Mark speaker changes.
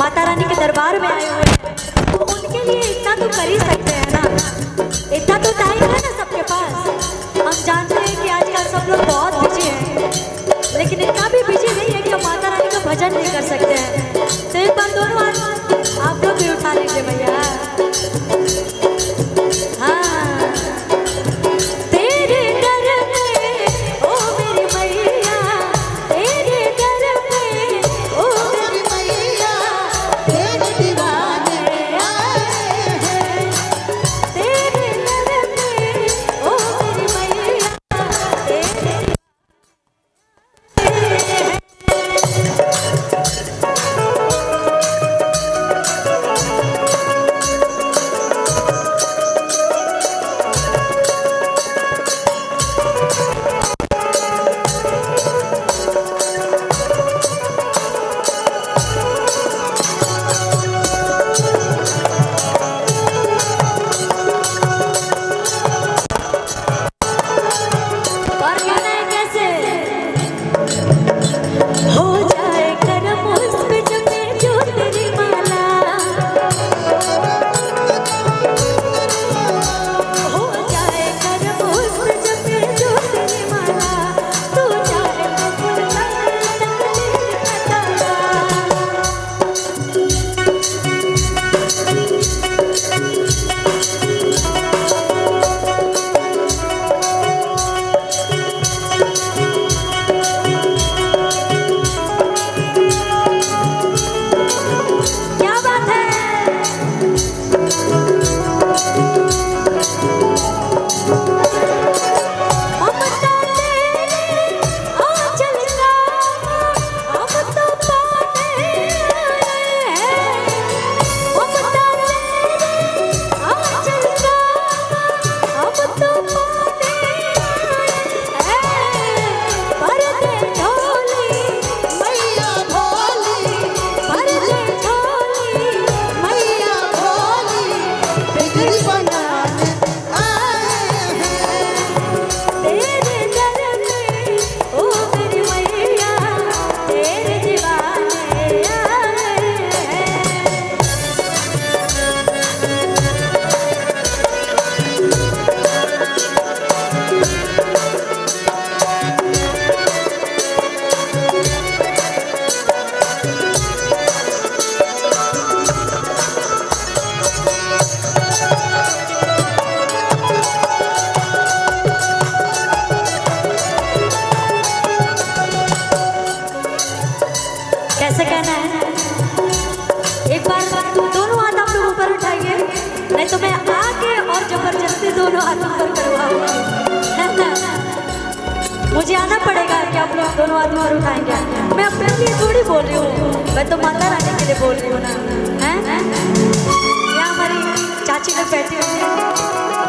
Speaker 1: माता रानी के दरबार में आए हुए हैं, तो उनके लिए इतना तो कर ही सकते हैं ना। इतना तो टाइम है ना सबके पास। हम जानते हैं कि आजकल सब लोग बहुत बिजी हैं, लेकिन इतना भी बिजी नहीं है कि हम माता रानी का भजन नहीं कर सकते हैं। तो एक बार दोनों हाथ आप लोग भी उठा लीजिए भैया। कैसे कहना है? एक बार दोनों हाथ आप लोग ऊपर उठाइए, नहीं तो मैं आके और जबरदस्ती दोनों हाथ ऊपर करवाऊंगी। मुझे आना पड़ेगा कि आप लोग दोनों हाथ ऊपर उठाएंगे। मैं अपने लिए थोड़ी बोल रही हूँ, मैं तो माता रानी के लिए बोल रही हूँ ना। हैं यहाँ हमारी चाची लोग बैठी हुई है।